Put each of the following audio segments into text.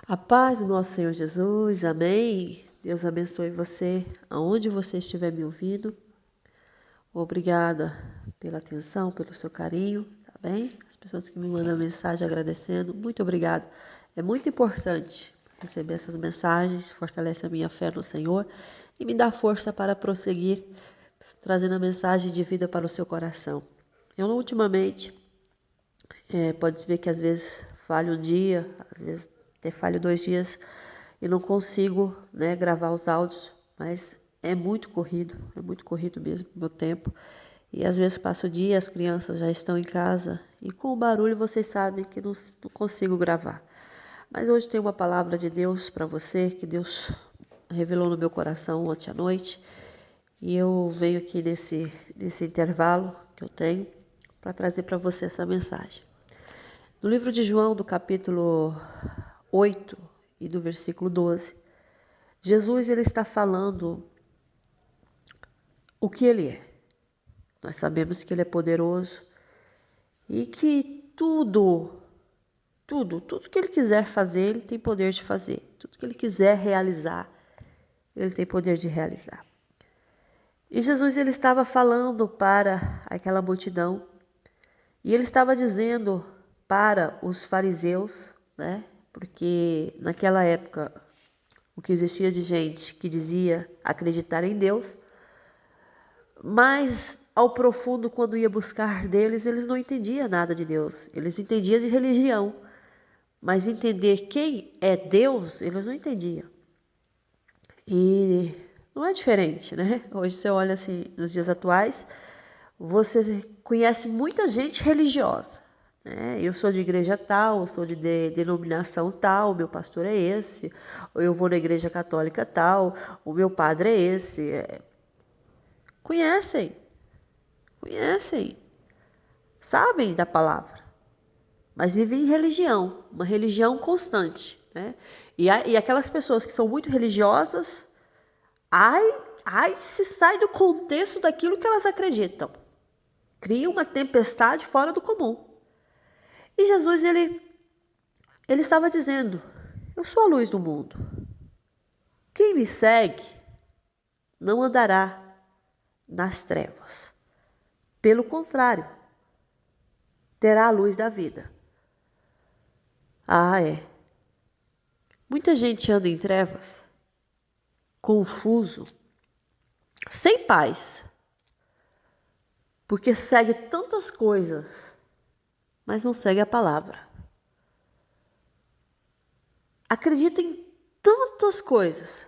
A paz do nosso Senhor Jesus, amém. Deus abençoe você, aonde você estiver me ouvindo. Obrigada pela atenção, pelo seu carinho, tá bem? As pessoas que me mandam mensagem agradecendo, muito obrigada. É muito importante receber essas mensagens, fortalece a minha fé no Senhor e me dá força para prosseguir, trazendo a mensagem de vida para o seu coração. Eu, ultimamente, pode ver que às vezes falho um dia, às vezes até falho 2 dias e não consigo, gravar os áudios, mas é muito corrido mesmo o meu tempo. E às vezes passo o dia, as crianças já estão em casa e com o barulho vocês sabem que não consigo gravar. Mas hoje tem uma palavra de Deus para você, que Deus revelou no meu coração ontem à noite. E eu venho aqui nesse intervalo que eu tenho para trazer para você essa mensagem. No livro de João, do capítulo 8 e do versículo 12, Jesus ele está falando o que ele é. Nós sabemos que ele é poderoso e que tudo que ele quiser fazer, ele tem poder de fazer. Tudo que ele quiser realizar, ele tem poder de realizar. E Jesus ele estava falando para aquela multidão e ele estava dizendo para os fariseus, porque naquela época o que existia de gente que dizia acreditar em Deus, mas ao profundo, quando ia buscar deles, eles não entendiam nada de Deus. Eles entendiam de religião, mas entender quem é Deus, eles não entendiam. E não é diferente, né? Hoje você olha assim, nos dias atuais, você conhece muita gente religiosa. Eu sou de igreja tal, eu sou de denominação tal, meu pastor é esse, ou eu vou na igreja católica tal, o meu padre é esse. Conhecem, sabem da palavra, mas vivem em religião, uma religião constante. E aquelas pessoas que são muito religiosas, se sai do contexto daquilo que elas acreditam. Cria uma tempestade fora do comum. E Jesus, ele estava dizendo, eu sou a luz do mundo. Quem me segue não andará nas trevas. Pelo contrário, terá a luz da vida. Muita gente anda em trevas, confuso, sem paz, porque segue tantas coisas, mas não segue a palavra. Acredita em tantas coisas,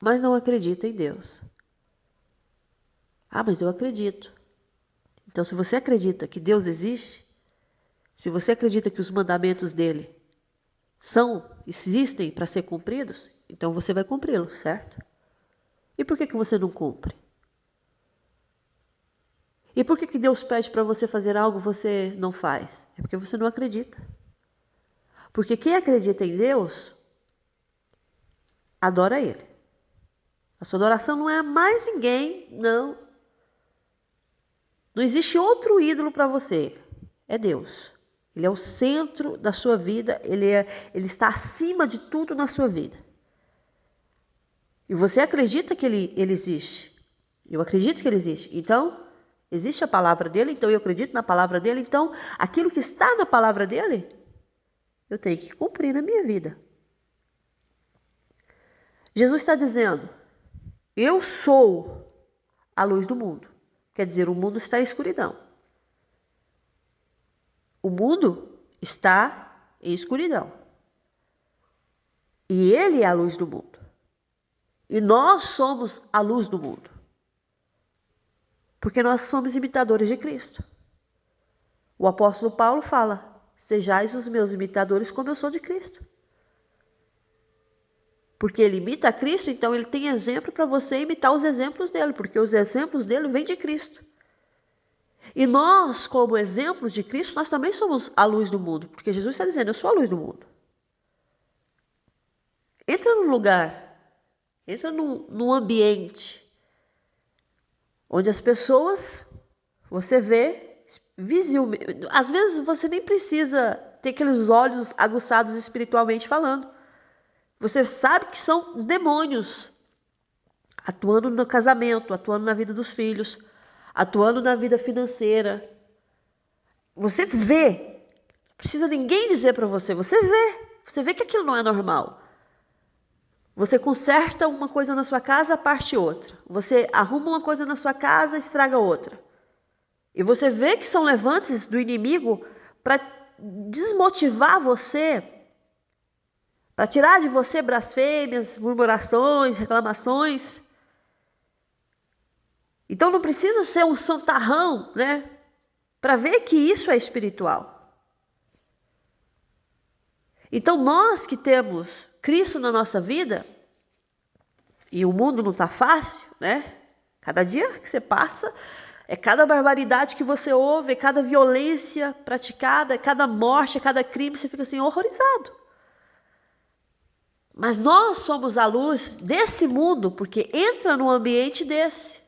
mas não acredita em Deus. Mas eu acredito. Então, se você acredita que Deus existe, se você acredita que os mandamentos dele existem para ser cumpridos, então você vai cumpri-los, certo? E por que você não cumpre? E por que Deus pede para você fazer algo e você não faz? É porque você não acredita. Porque quem acredita em Deus, adora Ele. A sua adoração não é a mais ninguém, não. Não existe outro ídolo para você. É Deus. Ele é o centro da sua vida, ele está acima de tudo na sua vida. E você acredita que ele existe. Eu acredito que ele existe. Então, existe a palavra dele, então eu acredito na palavra dele. Então, aquilo que está na palavra dele, eu tenho que cumprir na minha vida. Jesus está dizendo, eu sou a luz do mundo. Quer dizer, o mundo está em escuridão. O mundo está em escuridão. E ele é a luz do mundo. E nós somos a luz do mundo. Porque nós somos imitadores de Cristo. O apóstolo Paulo fala, sejais os meus imitadores como eu sou de Cristo. Porque ele imita a Cristo, então ele tem exemplo para você imitar os exemplos dele, porque os exemplos dele vêm de Cristo. E nós, como exemplo de Cristo, nós também somos a luz do mundo, porque Jesus está dizendo, eu sou a luz do mundo. Entra num lugar, entra num ambiente, onde as pessoas, você vê, visivelmente, às vezes você nem precisa tem aqueles olhos aguçados espiritualmente falando. Você sabe que são demônios atuando no casamento, atuando na vida dos filhos, atuando na vida financeira. Você vê, não precisa ninguém dizer para você, você vê que aquilo não é normal. Você conserta uma coisa na sua casa, parte outra. Você arruma uma coisa na sua casa, estraga outra. E você vê que são levantes do inimigo para desmotivar você, para tirar de você blasfêmias, murmurações, reclamações. Então não precisa ser um santarrão, né? Para ver que isso é espiritual. Então nós que temos Cristo na nossa vida, e o mundo não está fácil, né? Cada dia que você passa, é cada barbaridade que você ouve, é cada violência praticada, é cada morte, é cada crime, você fica assim horrorizado. Mas nós somos a luz desse mundo, porque entra num ambiente desse.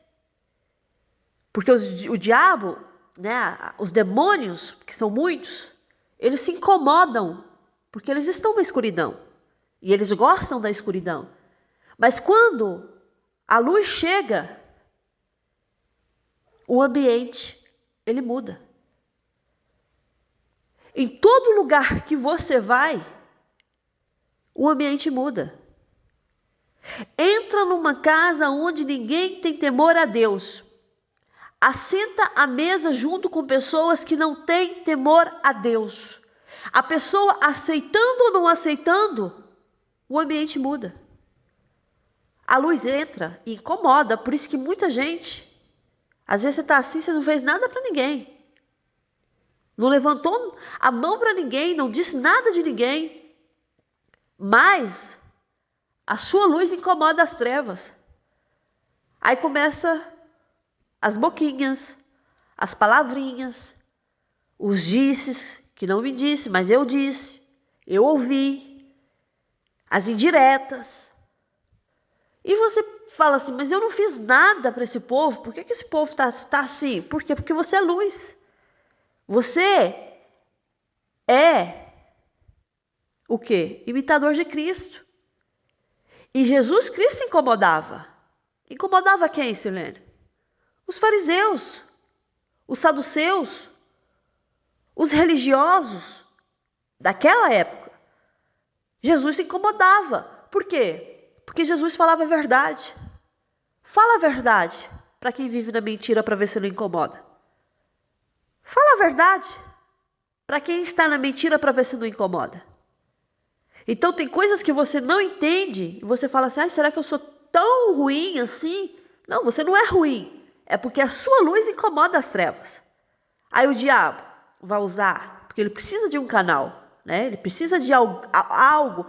Porque o diabo, né, os demônios, que são muitos, eles se incomodam, porque eles estão na escuridão. E eles gostam da escuridão. Mas quando a luz chega, o ambiente, ele muda. Em todo lugar que você vai, o ambiente muda. Entra numa casa onde ninguém tem temor a Deus. Assenta à mesa junto com pessoas que não têm temor a Deus. A pessoa aceitando ou não aceitando, o ambiente muda. A luz entra e incomoda, por isso que muita gente, às vezes você está assim, você não fez nada para ninguém. Não levantou a mão para ninguém, não disse nada de ninguém. Mas a sua luz incomoda as trevas. Aí começa as boquinhas, as palavrinhas, os disses, que não me disse, mas eu disse, eu ouvi, as indiretas. E você fala assim, mas eu não fiz nada para esse povo, por que esse povo está assim? Por quê? Porque você é luz. Você é o quê? Imitador de Cristo. E Jesus Cristo incomodava. Incomodava quem, Silene? Os fariseus, os saduceus, os religiosos daquela época. Jesus se incomodava. Por quê? Porque Jesus falava a verdade. Fala a verdade para quem vive na mentira para ver se não incomoda. Fala a verdade para quem está na mentira para ver se não incomoda. Então tem coisas que você não entende e você fala assim, será que eu sou tão ruim assim? Não, você não é ruim. É porque a sua luz incomoda as trevas. Aí o diabo vai usar, porque ele precisa de um canal, né? Ele precisa de algo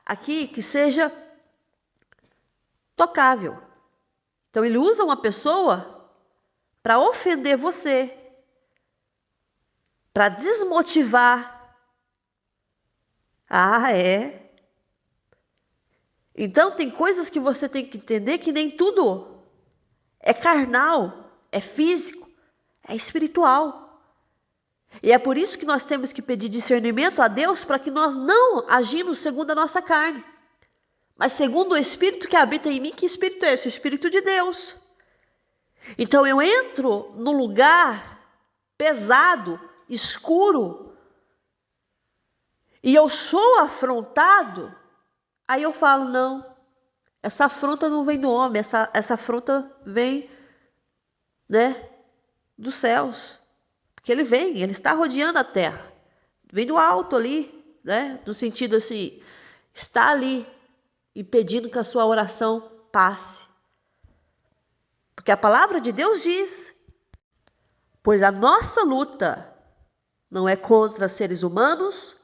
aqui que seja tocável. Então ele usa uma pessoa para ofender você, para desmotivar. Ah, é? Então tem coisas que você tem que entender que nem tudo é carnal, é físico, é espiritual. E é por isso que nós temos que pedir discernimento a Deus para que nós não agimos segundo a nossa carne, mas segundo o Espírito que habita em mim. Que Espírito é esse? O Espírito de Deus. Então eu entro no lugar pesado, escuro, e eu sou afrontado, aí eu falo, não, essa afronta não vem do homem, essa afronta vem, né, dos céus. Porque ele vem, ele está rodeando a terra. Vem do alto ali, né, no sentido assim, está ali, impedindo que a sua oração passe. Porque a palavra de Deus diz, pois a nossa luta não é contra seres humanos,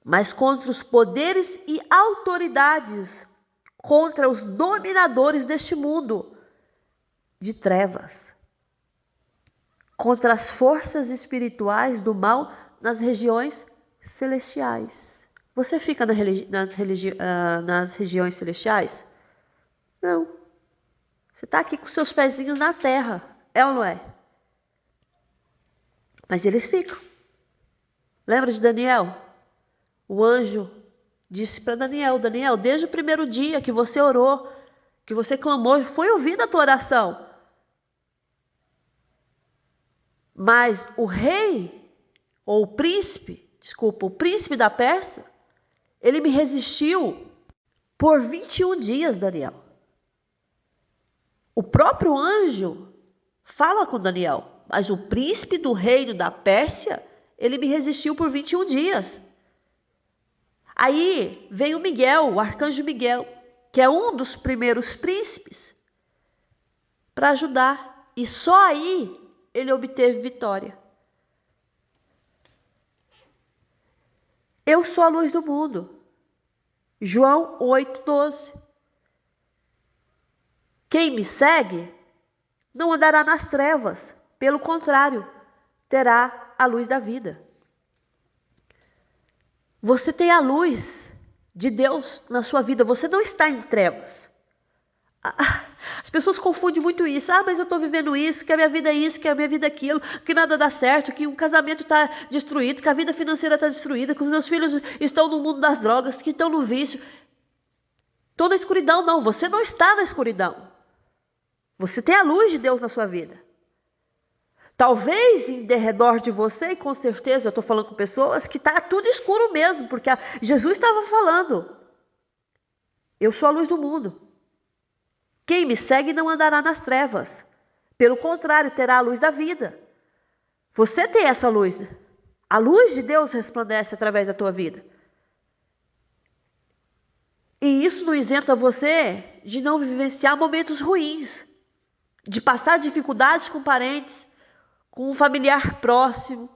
mas contra os poderes e autoridades, contra os dominadores deste mundo de trevas, contra as forças espirituais do mal nas regiões celestiais. Você fica nas regiões celestiais? Não. Você está aqui com seus pezinhos na terra, é ou não é? Mas eles ficam. Lembra de Daniel? O anjo disse para Daniel, Daniel, desde o primeiro dia que você orou, que você clamou, foi ouvida a tua oração. Mas o rei, ou o príncipe da Pérsia, ele me resistiu por 21 dias, Daniel. O próprio anjo fala com Daniel, mas o príncipe do reino da Pérsia, ele me resistiu por 21 dias. Aí veio Miguel, o arcanjo Miguel, que é um dos primeiros príncipes, para ajudar. E só aí ele obteve vitória. Eu sou a luz do mundo. João 8,12. Quem me segue não andará nas trevas, pelo contrário, terá a luz da vida. Você tem a luz de Deus na sua vida, você não está em trevas. As pessoas confundem muito isso. Mas eu estou vivendo isso, que a minha vida é isso, que a minha vida é aquilo, que nada dá certo, que um casamento está destruído, que a vida financeira está destruída, que os meus filhos estão no mundo das drogas, que estão no vício. Estou na escuridão. Não, você não está na escuridão. Você tem a luz de Deus na sua vida. Talvez em derredor de você, e com certeza eu estou falando com pessoas que está tudo escuro mesmo, porque Jesus estava falando, eu sou a luz do mundo. Quem me segue não andará nas trevas, pelo contrário, terá a luz da vida. Você tem essa luz, a luz de Deus resplandece através da tua vida. E isso não isenta você de não vivenciar momentos ruins, de passar dificuldades com parentes, com um familiar próximo,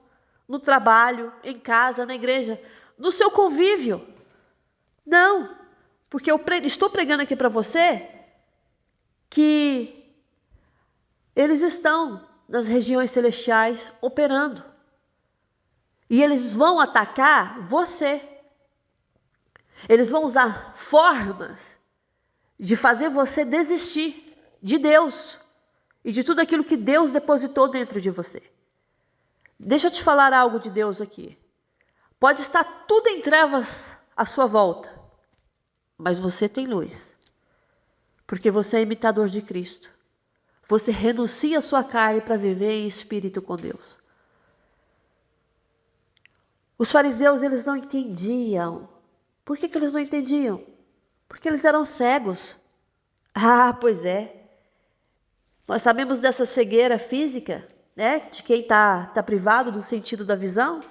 no trabalho, em casa, na igreja, no seu convívio. Não, porque eu estou pregando aqui para você que eles estão nas regiões celestiais operando. E eles vão atacar você. Eles vão usar formas de fazer você desistir de Deus e de tudo aquilo que Deus depositou dentro de você. Deixa eu te falar algo de Deus aqui. Pode estar tudo em trevas à sua volta, mas você tem luz, porque você é imitador de Cristo. Você renuncia a sua carne para viver em espírito com Deus. Os fariseus, eles não entendiam. Por que eles não entendiam? Porque eles eram cegos. Pois é. Nós sabemos dessa cegueira física, né? De quem está privado do sentido da visão.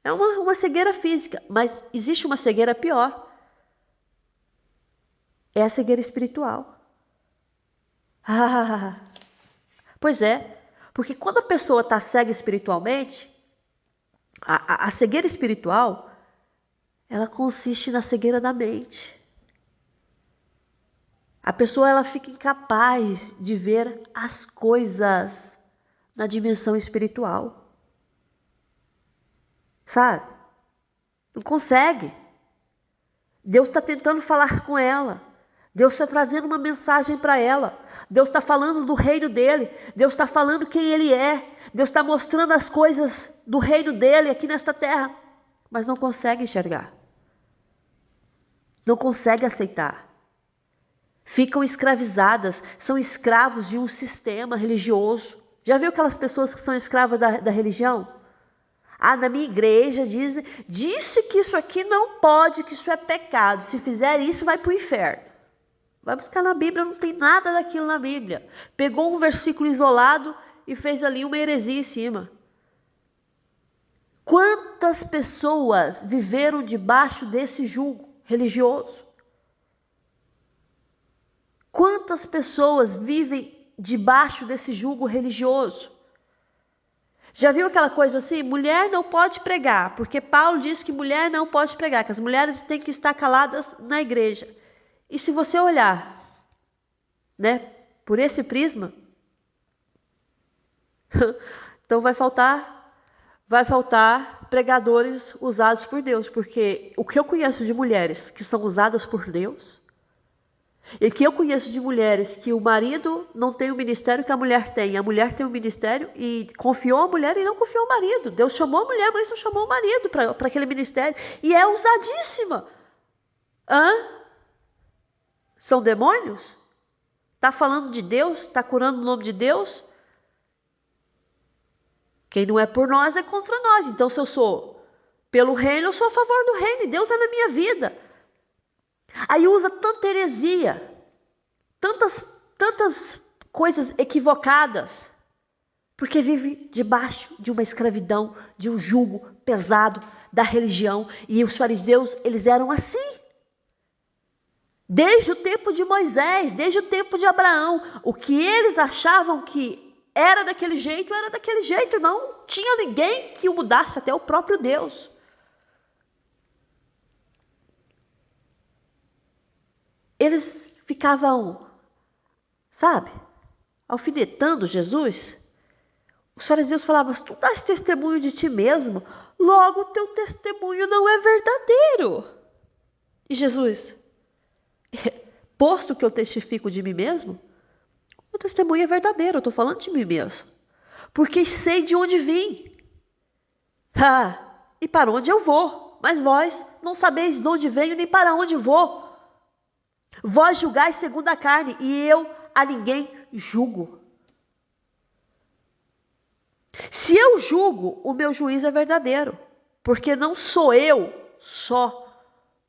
É uma cegueira física, mas existe uma cegueira pior. É a cegueira espiritual. Pois é, porque quando a pessoa está cega espiritualmente, a cegueira espiritual, ela consiste na cegueira da mente. A pessoa ela fica incapaz de ver as coisas na dimensão espiritual. Sabe? Não consegue. Deus está tentando falar com ela. Deus está trazendo uma mensagem para ela. Deus está falando do reino dele. Deus está falando quem ele é. Deus está mostrando as coisas do reino dele aqui nesta terra. Mas não consegue enxergar. Não consegue aceitar. Ficam escravizadas. São escravos de um sistema religioso. Já viu aquelas pessoas que são escravas da religião? Na minha igreja disse que isso aqui não pode, que isso é pecado. Se fizer isso, vai para o inferno. Vai buscar na Bíblia, não tem nada daquilo na Bíblia. Pegou um versículo isolado e fez ali uma heresia em cima. Quantas pessoas viveram debaixo desse jugo religioso? Quantas pessoas vivem debaixo desse jugo religioso? Já viu aquela coisa assim? Mulher não pode pregar, porque Paulo diz que mulher não pode pregar, que as mulheres têm que estar caladas na igreja. E se você olhar, né, por esse prisma, então vai faltar pregadores usados por Deus, porque o que eu conheço de mulheres que são usadas por Deus, E que eu conheço de mulheres que o marido não tem o ministério que a mulher tem. A mulher tem o ministério e confiou a mulher e não confiou o marido. Deus chamou a mulher, mas não chamou o marido para aquele ministério. E é usadíssima. Hã? São demônios? Está falando de Deus? Está curando o nome de Deus? Quem não é por nós é contra nós. Então, se eu sou pelo reino, eu sou a favor do reino. E Deus é na minha vida. Aí usa tanta heresia, tantas coisas equivocadas, porque vive debaixo de uma escravidão, de um jugo pesado da religião. E os fariseus, eles eram assim. Desde o tempo de Moisés, desde o tempo de Abraão, o que eles achavam que era daquele jeito, não tinha ninguém que o mudasse, até o próprio Deus. Eles ficavam, sabe, alfinetando Jesus. Os fariseus falavam: tu dás testemunho de ti mesmo, logo o teu testemunho não é verdadeiro. E Jesus: posto que eu testifico de mim mesmo, o testemunho é verdadeiro, eu estou falando de mim mesmo. Porque sei de onde vim. E para onde eu vou. Mas vós não sabeis de onde venho, nem para onde vou. Vós julgais segundo a carne, e eu a ninguém julgo. Se eu julgo, o meu juízo é verdadeiro. Porque não sou eu só,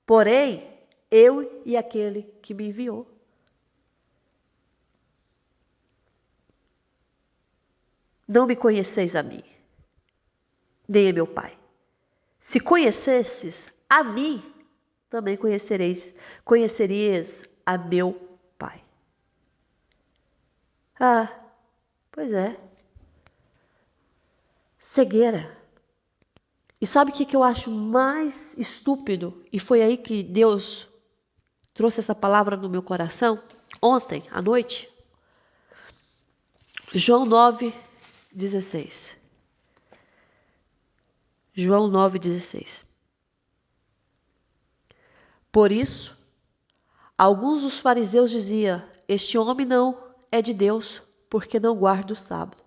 porém, eu e aquele que me enviou. Não me conheceis a mim, nem a meu Pai. Se conhecesses a mim, também conhecerias a meu Pai. Pois é. Cegueira. E sabe o que eu acho mais estúpido? E foi aí que Deus trouxe essa palavra no meu coração, ontem à noite. João 9:16. João 9:16. Por isso, alguns dos fariseus diziam: este homem não é de Deus, porque não guarda o sábado.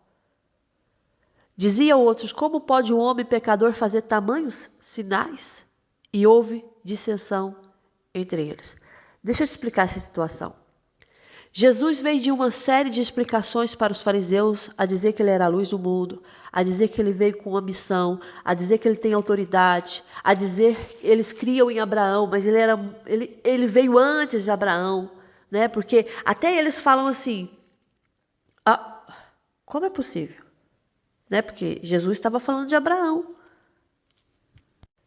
Dizia outros: como pode um homem pecador fazer tamanhos sinais? E houve dissensão entre eles. Deixa eu te explicar essa situação. Jesus veio de uma série de explicações para os fariseus, a dizer que ele era a luz do mundo, a dizer que ele veio com uma missão, a dizer que ele tem autoridade, a dizer que eles criam em Abraão, mas ele veio antes de Abraão, né? Porque até eles falam assim: como é possível? Né? Porque Jesus estava falando de Abraão.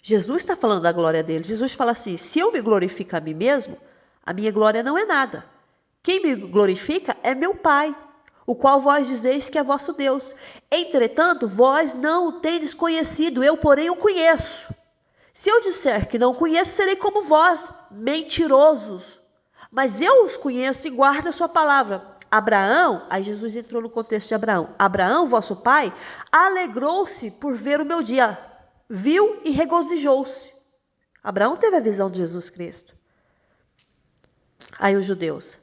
Jesus está falando da glória dele. Jesus fala assim: se eu me glorifico a mim mesmo, a minha glória não é nada. Quem me glorifica é meu Pai, o qual vós dizeis que é vosso Deus. Entretanto, vós não o tendes conhecido, eu, porém, o conheço. Se eu disser que não conheço, serei como vós, mentirosos. Mas eu os conheço e guardo a sua palavra. Abraão, aí Jesus entrou no contexto de Abraão. Abraão, vosso pai, alegrou-se por ver o meu dia. Viu e regozijou-se. Abraão teve a visão de Jesus Cristo. Aí os judeus: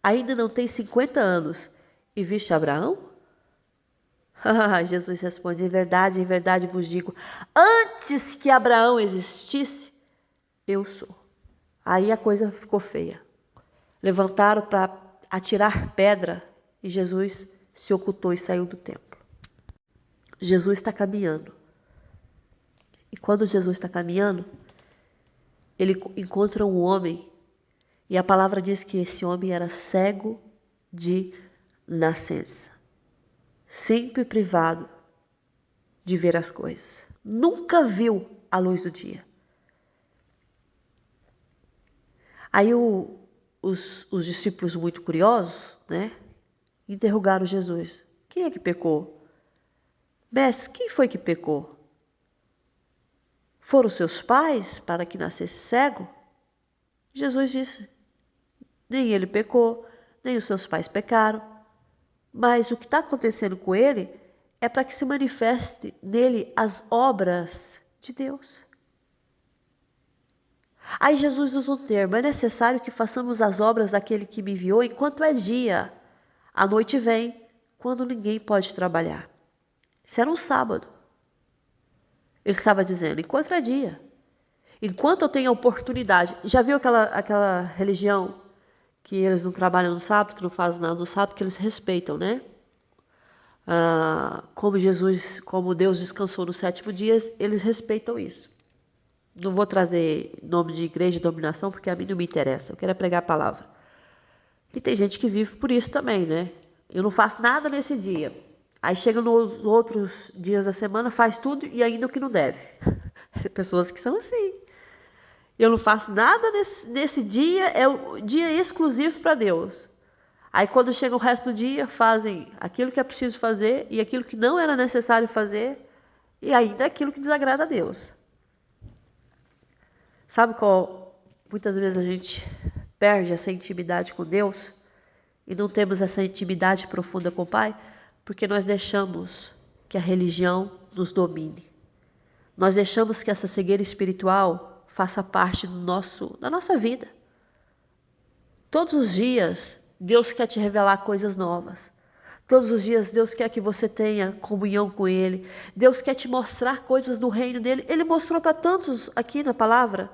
ainda não tem 50 anos e viste Abraão? Jesus responde: em verdade vos digo, antes que Abraão existisse, eu sou. Aí a coisa ficou feia. Levantaram para atirar pedra e Jesus se ocultou e saiu do templo. Jesus está caminhando. E quando Jesus está caminhando, ele encontra um homem. E a palavra diz que esse homem era cego de nascença. Sempre privado de ver as coisas. Nunca viu a luz do dia. Aí os discípulos, muito curiosos, né, interrogaram Jesus: quem é que pecou? Mestre, quem foi que pecou? Foram seus pais para que nascesse cego? Jesus disse: nem ele pecou, nem os seus pais pecaram. Mas o que está acontecendo com ele é para que se manifeste nele as obras de Deus. Aí Jesus usa um termo: é necessário que façamos as obras daquele que me enviou enquanto é dia. A noite vem, quando ninguém pode trabalhar. Isso era um sábado. Ele estava dizendo, enquanto é dia. Enquanto eu tenho a oportunidade. Já viu aquela religião que eles não trabalham no sábado, que não fazem nada no sábado, que eles respeitam, né? Como Deus descansou no sétimo dia, eles respeitam isso. Não vou trazer nome de igreja de dominação, porque a mim não me interessa. Eu quero pregar a palavra. E tem gente que vive por isso também, né? Eu não faço nada nesse dia. Aí chega nos outros dias da semana, faz tudo e ainda o que não deve. Pessoas que são assim. Eu não faço nada nesse dia, é o dia exclusivo para Deus. Aí quando chega o resto do dia, fazem aquilo que é preciso fazer e aquilo que não era necessário fazer e ainda aquilo que desagrada a Deus. Sabe qual? Muitas vezes a gente perde essa intimidade com Deus e não temos essa intimidade profunda com o Pai porque nós deixamos que a religião nos domine. Nós deixamos que essa cegueira espiritual faça parte da nossa vida. Todos os dias, Deus quer te revelar coisas novas. Todos os dias, Deus quer que você tenha comunhão com Ele. Deus quer te mostrar coisas do reino dEle. Ele mostrou para tantos aqui na palavra.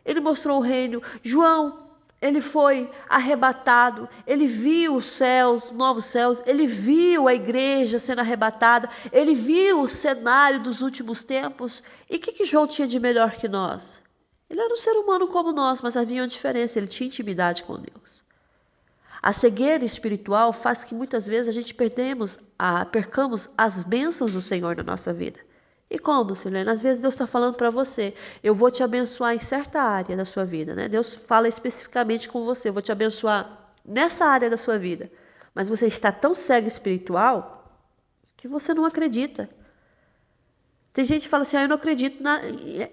Ele mostrou o reino. João, ele foi arrebatado. Ele viu os céus, novos céus. Ele viu a igreja sendo arrebatada. Ele viu o cenário dos últimos tempos. E o que João tinha de melhor que nós? Ele era um ser humano como nós, mas havia uma diferença. Ele tinha intimidade com Deus. A cegueira espiritual faz que muitas vezes a gente percamos as bênçãos do Senhor na nossa vida. E como, Silene? Às vezes Deus está falando para você, eu vou te abençoar em certa área da sua vida, né? Deus fala especificamente com você, eu vou te abençoar nessa área da sua vida. Mas você está tão cego espiritual que você não acredita. Tem gente que fala assim, eu não acredito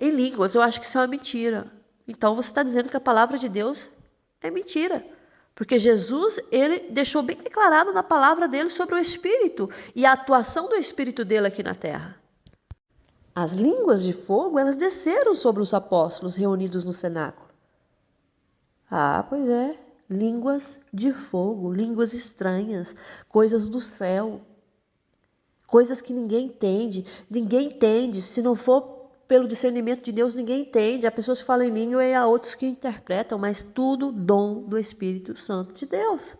em línguas, eu acho que isso é uma mentira. Então você está dizendo que a palavra de Deus é mentira. Porque Jesus, ele deixou bem declarado na palavra dele sobre o Espírito e a atuação do Espírito dele aqui na terra. As línguas de fogo, elas desceram sobre os apóstolos reunidos no cenáculo. Ah, pois é, línguas de fogo, línguas estranhas, coisas do céu, coisas que ninguém entende, se não for pelo discernimento de Deus, ninguém entende. Há pessoas que falam em língua e há outros que interpretam, mas tudo dom do Espírito Santo de Deus.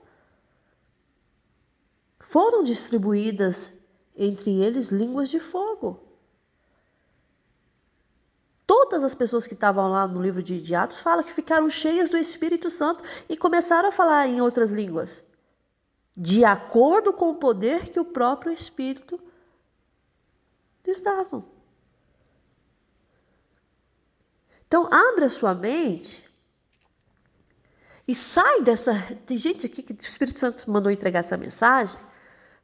Foram distribuídas entre eles línguas de fogo. Todas as pessoas que estavam lá no livro de Atos falam que ficaram cheias do Espírito Santo e começaram a falar em outras línguas, de acordo com o poder que o próprio Espírito lhes dava. Então, abre a sua mente e sai dessa... Tem gente aqui que o Espírito Santo mandou entregar essa mensagem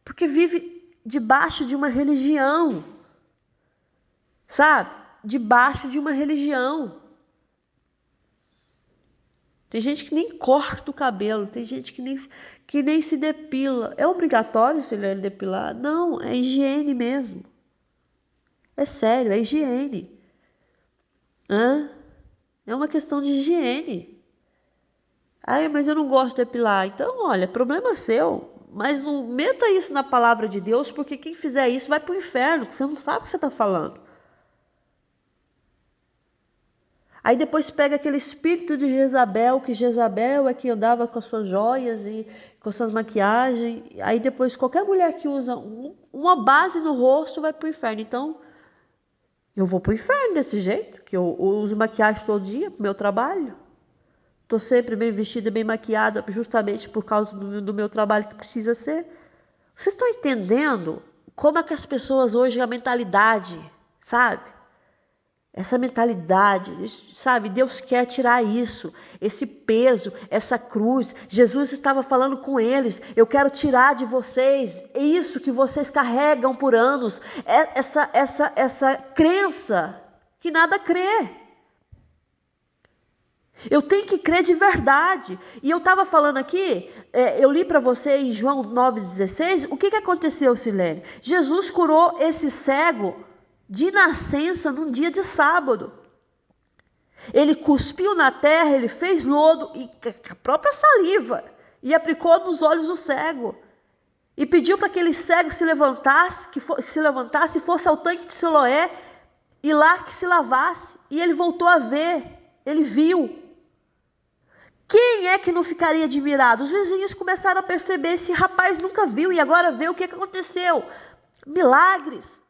porque vive debaixo de uma religião, sabe? Debaixo de uma religião. Tem gente que nem corta o cabelo, tem gente que nem se depila. É obrigatório se ele depilar? Não, é higiene mesmo. É sério, é higiene. É uma questão de higiene. Ai, mas eu não gosto de depilar. Então, olha, problema seu. Mas não meta isso na palavra de Deus, porque quem fizer isso vai para o inferno, porque você não sabe o que você está falando. Aí depois pega aquele espírito de Jezabel, que Jezabel é que andava com as suas joias e com as suas maquiagens. Aí depois qualquer mulher que usa uma base no rosto vai para o inferno. Então, eu vou para o inferno desse jeito, que eu uso maquiagem todo dia para o meu trabalho. Estou sempre bem vestida, bem maquiada, justamente por causa do meu trabalho que precisa ser. Vocês estão entendendo como é que as pessoas hoje, a mentalidade, sabe? Essa mentalidade, sabe? Deus quer tirar isso, esse peso, essa cruz. Jesus estava falando com eles, eu quero tirar de vocês isso que vocês carregam por anos, essa crença que nada crê. Eu tenho que crer de verdade. E eu estava falando aqui, eu li para você em João 9,16, o que aconteceu, Silene? Jesus curou esse cego de nascença num dia de sábado. Ele cuspiu na terra, ele fez lodo e com a própria saliva e aplicou nos olhos do cego. E pediu para que aquele cego se levantasse, e fosse ao tanque de Siloé e lá que se lavasse. E ele voltou a ver, ele viu. Quem é que não ficaria admirado? Os vizinhos começaram a perceber, esse rapaz nunca viu e agora vê o que aconteceu. Milagres.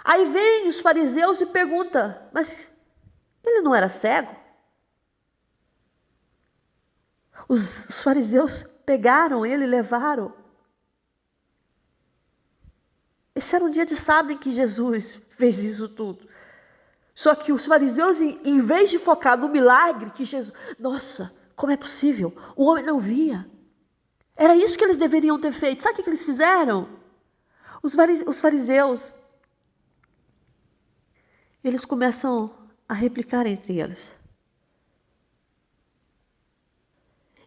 Aí vem os fariseus e perguntam, mas ele não era cego? Os fariseus pegaram ele e levaram. Esse era um dia de sábado em que Jesus fez isso tudo. Só que os fariseus, em vez de focar no milagre que Jesus... Nossa, como é possível? O homem não via. Era isso que eles deveriam ter feito. Sabe o que eles fizeram? Os fariseus, eles começam a replicar entre eles.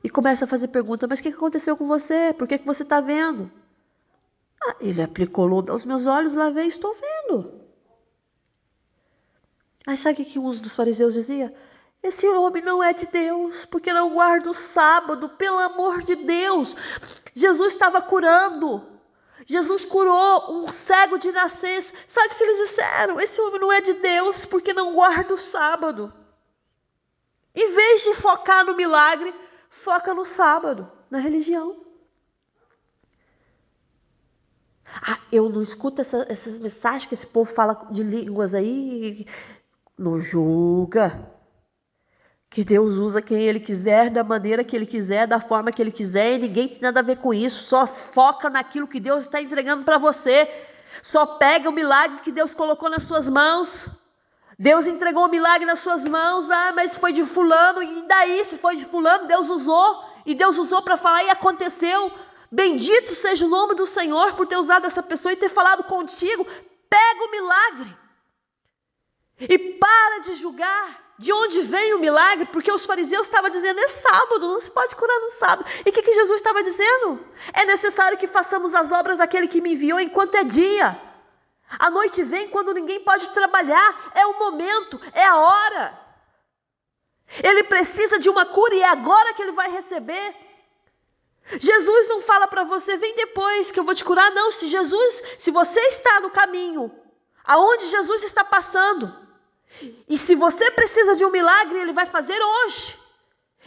E começam a fazer perguntas, mas o que aconteceu com você? Por que você está vendo? Ele aplicou lodo aos meus olhos, lavei e estou vendo. Aí sabe o que um dos fariseus dizia? Esse homem não é de Deus, porque não guarda o sábado, pelo amor de Deus. Jesus estava curando. Jesus curou um cego de nascença. Sabe o que eles disseram? Esse homem não é de Deus, porque não guarda o sábado. Em vez de focar no milagre, foca no sábado, na religião. Eu não escuto essas mensagens que esse povo fala de línguas aí. Não julga. Que Deus usa quem Ele quiser, da maneira que Ele quiser, da forma que Ele quiser. E ninguém tem nada a ver com isso. Só foca naquilo que Deus está entregando para você. Só pega o milagre que Deus colocou nas suas mãos. Deus entregou o milagre nas suas mãos. Mas foi de fulano. E daí, se foi de fulano, Deus usou. E Deus usou para falar e aconteceu. Bendito seja o nome do Senhor por ter usado essa pessoa e ter falado contigo. Pega o milagre. E para de julgar de onde vem o milagre, porque os fariseus estavam dizendo, é sábado, não se pode curar no sábado. E o que Jesus estava dizendo? É necessário que façamos as obras daquele que me enviou enquanto é dia. A noite vem quando ninguém pode trabalhar, é o momento, é a hora. Ele precisa de uma cura e é agora que ele vai receber. Jesus não fala para você, vem depois que eu vou te curar. Não, se você está no caminho, aonde Jesus está passando, e se você precisa de um milagre, Ele vai fazer hoje.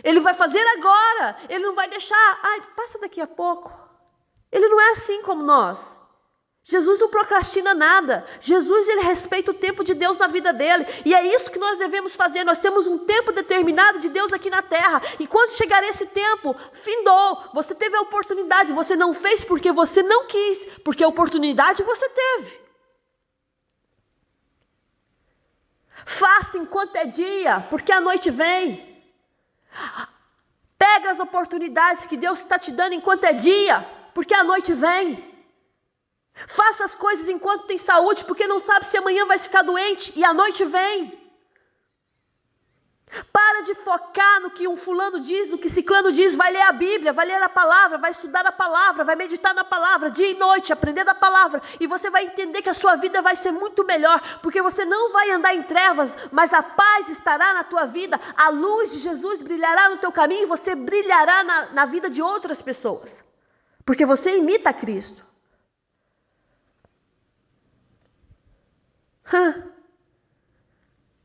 Ele vai fazer agora. Ele não vai deixar, passa daqui a pouco. Ele não é assim como nós. Jesus não procrastina nada. Jesus, Ele respeita o tempo de Deus na vida dele. E é isso que nós devemos fazer. Nós temos um tempo determinado de Deus aqui na terra. E quando chegar esse tempo, findou. Você teve a oportunidade. Você não fez porque você não quis. Porque a oportunidade você teve. Faça enquanto é dia, porque a noite vem. Pega as oportunidades que Deus está te dando enquanto é dia, porque a noite vem. Faça as coisas enquanto tem saúde, porque não sabe se amanhã vai ficar doente e a noite vem. Para de focar no que um fulano diz, no que ciclano diz. Vai ler a Bíblia, vai ler a palavra, vai estudar a palavra, vai meditar na palavra, dia e noite, aprender da palavra. E você vai entender que a sua vida vai ser muito melhor, porque você não vai andar em trevas, mas a paz estará na tua vida. A luz de Jesus brilhará no teu caminho e você brilhará na vida de outras pessoas. Porque você imita Cristo.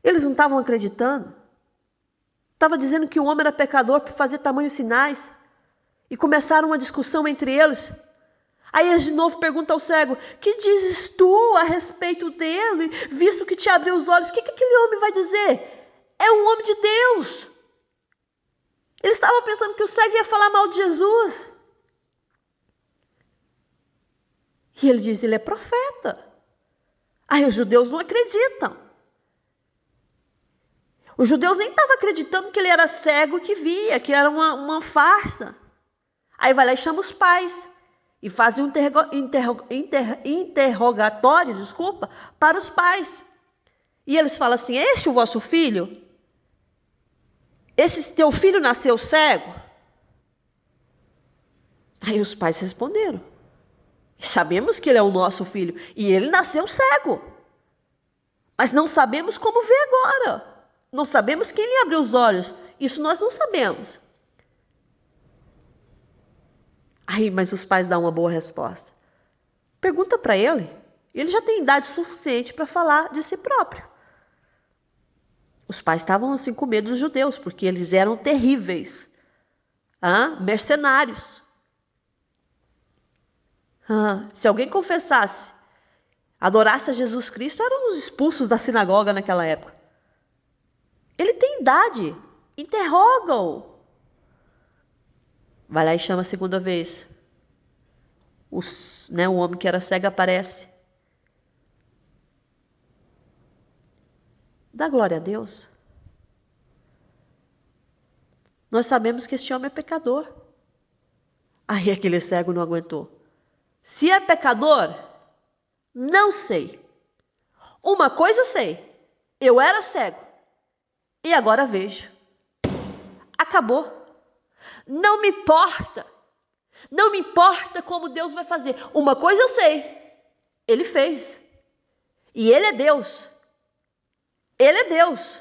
Eles não estavam acreditando. Estava dizendo que o homem era pecador por fazer tamanhos sinais. E começaram uma discussão entre eles. Aí eles de novo perguntam ao cego, que dizes tu a respeito dele, visto que te abriu os olhos? O que aquele homem vai dizer? É um homem de Deus. Eles estavam pensando que o cego ia falar mal de Jesus. E ele diz, ele é profeta. Aí os judeus não acreditam. Os judeus nem estavam acreditando que ele era cego e que via, que era uma farsa. Aí vai lá e chama os pais. E faz um interrogatório, para os pais. E eles falam assim, este é o vosso filho? Esse teu filho nasceu cego? Aí os pais responderam. Sabemos que ele é o nosso filho. E ele nasceu cego. Mas não sabemos como vê agora. Não sabemos quem lhe abriu os olhos. Isso nós não sabemos. Aí, mas os pais dão uma boa resposta. Pergunta para ele. Ele já tem idade suficiente para falar de si próprio. Os pais estavam assim com medo dos judeus, porque eles eram terríveis. Mercenários. Se alguém confessasse, adorasse a Jesus Cristo, eram os expulsos da sinagoga naquela época. Ele tem idade. Interroga-o. Vai lá e chama a segunda vez. O homem que era cego aparece. Dá glória a Deus. Nós sabemos que este homem é pecador. Aí aquele cego não aguentou. Se é pecador, não sei. Uma coisa sei. Eu era cego. E agora vejo. Acabou. Não me importa. Não me importa como Deus vai fazer. Uma coisa eu sei. Ele fez. E Ele é Deus. Ele é Deus.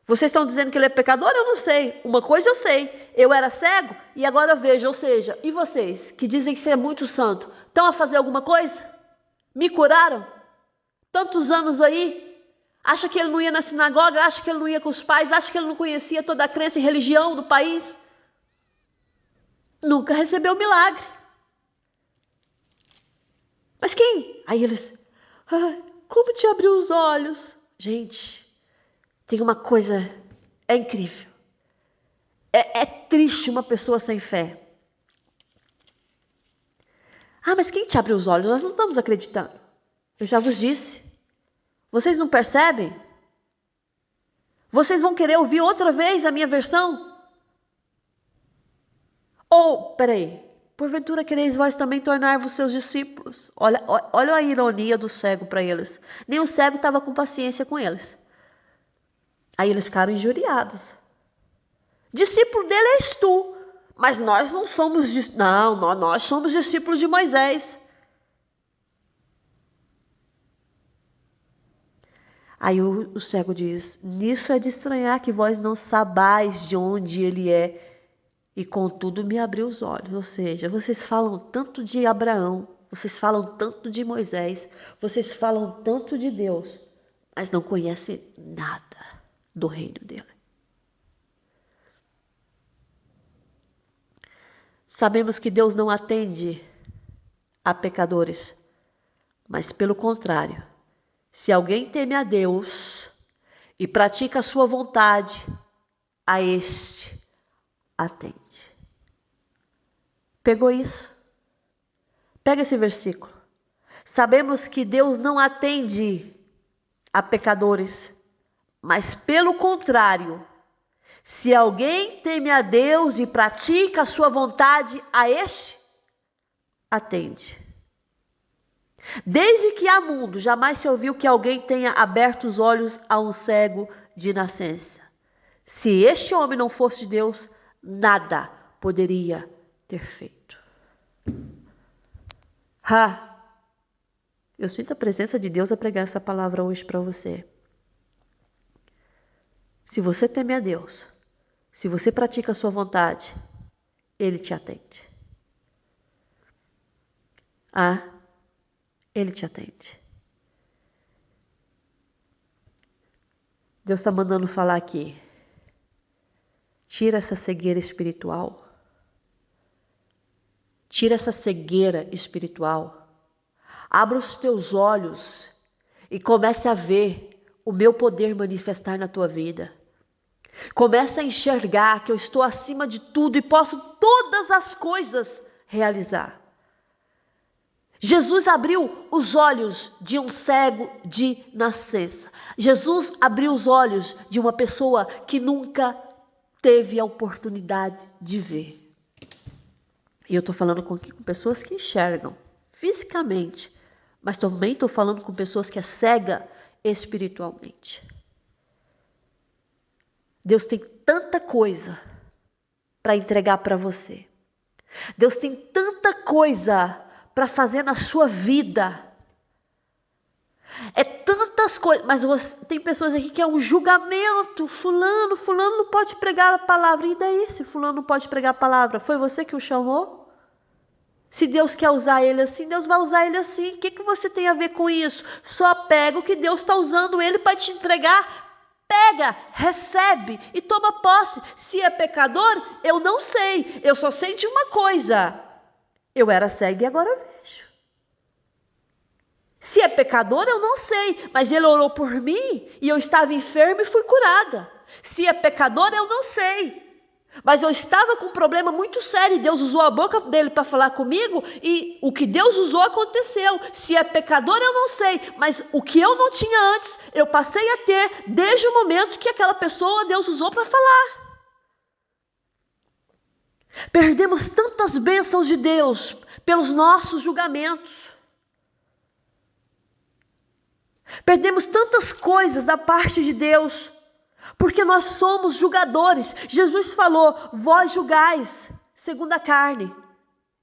Vocês estão dizendo que ele é pecador? Eu não sei. Uma coisa eu sei. Eu era cego e agora vejo. Ou seja, e vocês que dizem que você é muito santo, estão a fazer alguma coisa? Me curaram? Tantos anos aí? Acha que ele não ia na sinagoga? Acha que ele não ia com os pais? Acha que ele não conhecia toda a crença e religião do país? Nunca recebeu milagre. Mas quem? Aí eles, como te abriu os olhos? Gente, tem uma coisa, é incrível. É triste uma pessoa sem fé. Mas quem te abriu os olhos? Nós não estamos acreditando. Eu já vos disse. Vocês não percebem? Vocês vão querer ouvir outra vez a minha versão? Ou, peraí, porventura quereis vós também tornar-vos seus discípulos? Olha a ironia do cego para eles. Nem o cego estava com paciência com eles. Aí eles ficaram injuriados. Discípulo dele és tu, mas nós não somos, nós somos discípulos de Moisés. Aí o cego diz, nisso é de estranhar que vós não sabais de onde ele é, e contudo me abriu os olhos. Ou seja, vocês falam tanto de Abraão, vocês falam tanto de Moisés, vocês falam tanto de Deus, mas não conhecem nada do reino dele. Sabemos que Deus não atende a pecadores, mas pelo contrário, se alguém teme a Deus e pratica a sua vontade, a este atende. Pegou isso? Pega esse versículo. Sabemos que Deus não atende a pecadores, mas pelo contrário, se alguém teme a Deus e pratica a sua vontade, a este atende. Desde que há mundo, jamais se ouviu que alguém tenha aberto os olhos a um cego de nascença. Se este homem não fosse de Deus, nada poderia ter feito. Eu sinto a presença de Deus a pregar essa palavra hoje para você. Se você teme a Deus, se você pratica a sua vontade, Ele te atende. Ele te atende. Deus está mandando falar aqui. Tira essa cegueira espiritual. Tira essa cegueira espiritual. Abra os teus olhos e comece a ver o meu poder manifestar na tua vida. Comece a enxergar que eu estou acima de tudo e posso todas as coisas realizar. Jesus abriu os olhos de um cego de nascença. Jesus abriu os olhos de uma pessoa que nunca teve a oportunidade de ver. E eu estou falando com pessoas que enxergam fisicamente, mas também estou falando com pessoas que é cega espiritualmente. Deus tem tanta coisa para entregar para você. Deus tem tanta coisa para fazer na sua vida. É tanta tantas coisas, mas tem pessoas aqui que é um julgamento. Fulano não pode pregar a palavra. E daí, se fulano não pode pregar a palavra? Foi você que o chamou? Se Deus quer usar ele assim, Deus vai usar ele assim. O que você tem a ver com isso? Só pega o que Deus está usando ele para te entregar. Pega, recebe e toma posse. Se é pecador, eu não sei. Eu só sei de uma coisa. Eu era cega e agora vejo. Se é pecador, eu não sei. Mas ele orou por mim e eu estava enferma e fui curada. Se é pecador, eu não sei. Mas eu estava com um problema muito sério e Deus usou a boca dele para falar comigo e o que Deus usou aconteceu. Se é pecador, eu não sei, mas o que eu não tinha antes, eu passei a ter desde o momento que aquela pessoa Deus usou para falar. Perdemos tantas bênçãos de Deus pelos nossos julgamentos. Perdemos tantas coisas da parte de Deus porque nós somos julgadores. Jesus falou, vós julgais segundo a carne.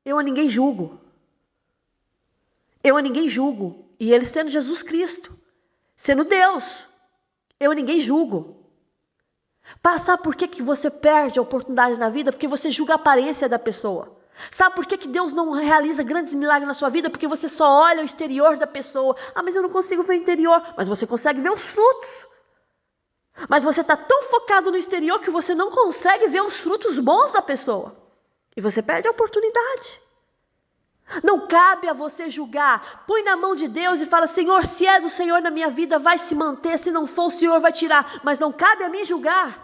Eu a ninguém julgo. Eu a ninguém julgo. E ele sendo Jesus Cristo, sendo Deus, eu a ninguém julgo. Sabe por que você perde a oportunidade na vida? Porque você julga a aparência da pessoa. Sabe por que Deus não realiza grandes milagres na sua vida? Porque você só olha o exterior da pessoa. Ah, mas eu não consigo ver o interior. Mas você consegue ver os frutos. Mas você está tão focado no exterior que você não consegue ver os frutos bons da pessoa. E você perde a oportunidade. Não cabe a você julgar. Põe na mão de Deus e fala, Senhor, se é do Senhor na minha vida, vai se manter. Se não for, o Senhor vai tirar. Mas não cabe a mim julgar.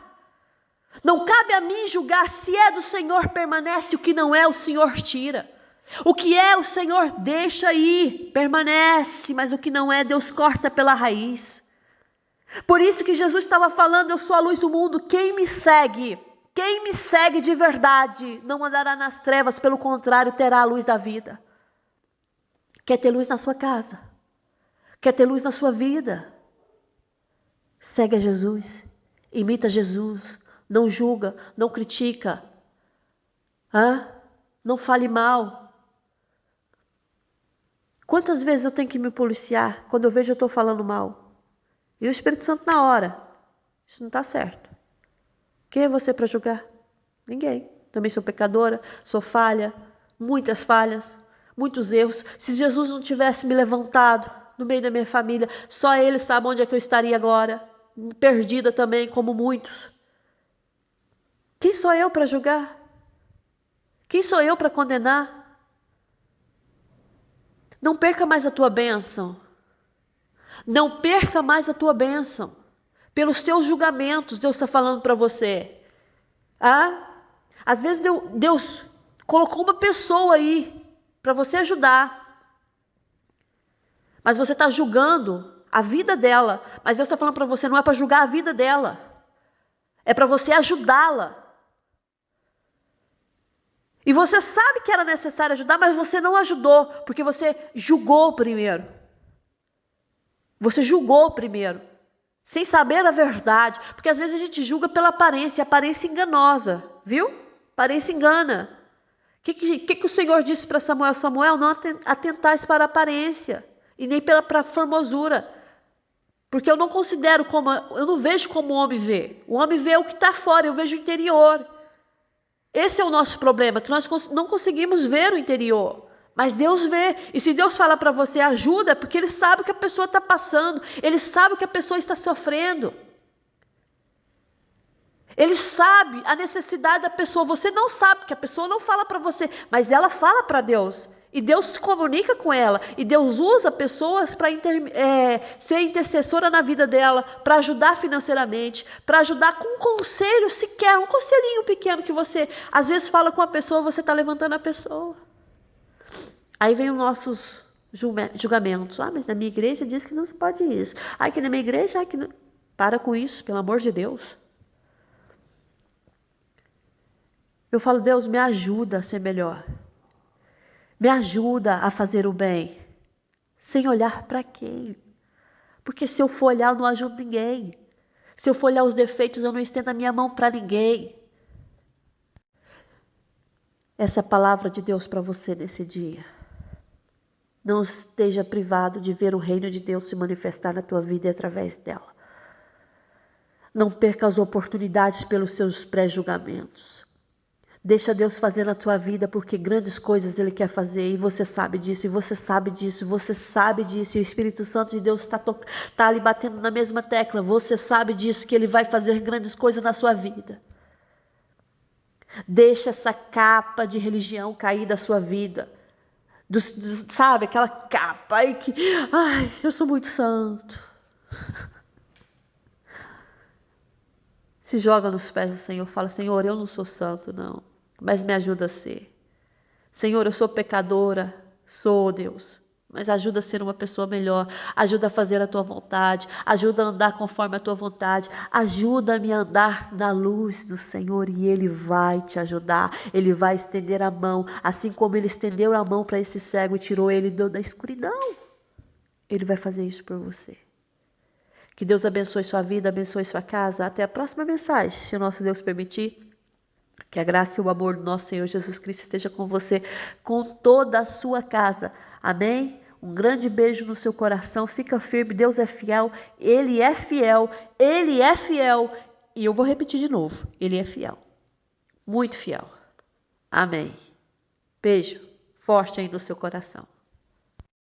Não cabe a mim julgar. Se é do Senhor, permanece. O que não é, o Senhor tira. O que é, o Senhor deixa ir. Permanece. Mas o que não é, Deus corta pela raiz. Por isso que Jesus estava falando, eu sou a luz do mundo, quem me segue de verdade, não andará nas trevas, pelo contrário, terá a luz da vida. Quer ter luz na sua casa? Quer ter luz na sua vida? Segue a Jesus, imita Jesus, não julga, não critica, não fale mal. Quantas vezes eu tenho que me policiar quando eu vejo eu estou falando mal? E o Espírito Santo na hora, isso não está certo. Quem é você para julgar? Ninguém. Também sou pecadora, sou falha, muitas falhas, muitos erros. Se Jesus não tivesse me levantado no meio da minha família, só Ele sabe onde é que eu estaria agora. Perdida também, como muitos. Quem sou eu para julgar? Quem sou eu para condenar? Não perca mais a tua bênção. Não perca mais a tua bênção. Pelos teus julgamentos, Deus está falando para você. Às vezes Deus colocou uma pessoa aí para você ajudar. Mas você está julgando a vida dela. Mas Deus está falando para você, não é para julgar a vida dela. É para você ajudá-la. E você sabe que era necessário ajudar, mas você não ajudou, porque você julgou primeiro. Você julgou primeiro, sem saber a verdade. Porque às vezes a gente julga pela aparência, aparência enganosa, viu? Aparência engana. O que o Senhor disse para Samuel? Samuel, não atentais para a aparência, e nem para a formosura. Porque eu não considero eu não vejo como o homem vê. O homem vê o que está fora, eu vejo o interior. Esse é o nosso problema, que nós não conseguimos ver o interior. Mas Deus vê, e se Deus fala para você ajuda, é porque Ele sabe o que a pessoa está passando, Ele sabe o que a pessoa está sofrendo. Ele sabe a necessidade da pessoa, você não sabe, porque a pessoa não fala para você, mas ela fala para Deus. E Deus se comunica com ela, e Deus usa pessoas para ser intercessora na vida dela, para ajudar financeiramente, para ajudar com um conselho sequer, um conselhinho pequeno que você às vezes fala com a pessoa, você está levantando a pessoa. Aí vem os nossos julgamentos. Mas na minha igreja diz que não se pode isso. Que na minha igreja, que não... Para com isso, pelo amor de Deus. Eu falo, Deus, me ajuda a ser melhor. Me ajuda a fazer o bem. Sem olhar para quem? Porque se eu for olhar, eu não ajudo ninguém. Se eu for olhar os defeitos, eu não estendo a minha mão para ninguém. Essa é a palavra de Deus para você nesse dia. Não esteja privado de ver o reino de Deus se manifestar na tua vida e através dela. Não perca as oportunidades pelos seus pré-julgamentos. Deixa Deus fazer na tua vida, porque grandes coisas Ele quer fazer, e você sabe disso, e você sabe disso, e você sabe disso, e o Espírito Santo de Deus está ali batendo na mesma tecla. Você sabe disso, que Ele vai fazer grandes coisas na sua vida. Deixa essa capa de religião cair da sua vida. Sabe, aquela capa aí que, ai, eu sou muito santo. Se joga nos pés do Senhor, fala: Senhor, eu não sou santo, não, mas me ajuda a ser. Senhor, eu sou pecadora, sou, Deus, mas ajuda a ser uma pessoa melhor, ajuda a fazer a tua vontade, ajuda a andar conforme a tua vontade, ajuda-me a andar na luz do Senhor, e Ele vai te ajudar, Ele vai estender a mão, assim como Ele estendeu a mão para esse cego e tirou ele da escuridão. Ele vai fazer isso por você. Que Deus abençoe sua vida, abençoe sua casa. Até a próxima mensagem, se o nosso Deus permitir. Que a graça e o amor do nosso Senhor Jesus Cristo esteja com você, com toda a sua casa. Amém? Um grande beijo no seu coração. Fica firme, Deus é fiel, Ele é fiel, Ele é fiel. E eu vou repetir de novo, Ele é fiel, muito fiel. Amém. Beijo forte aí no seu coração.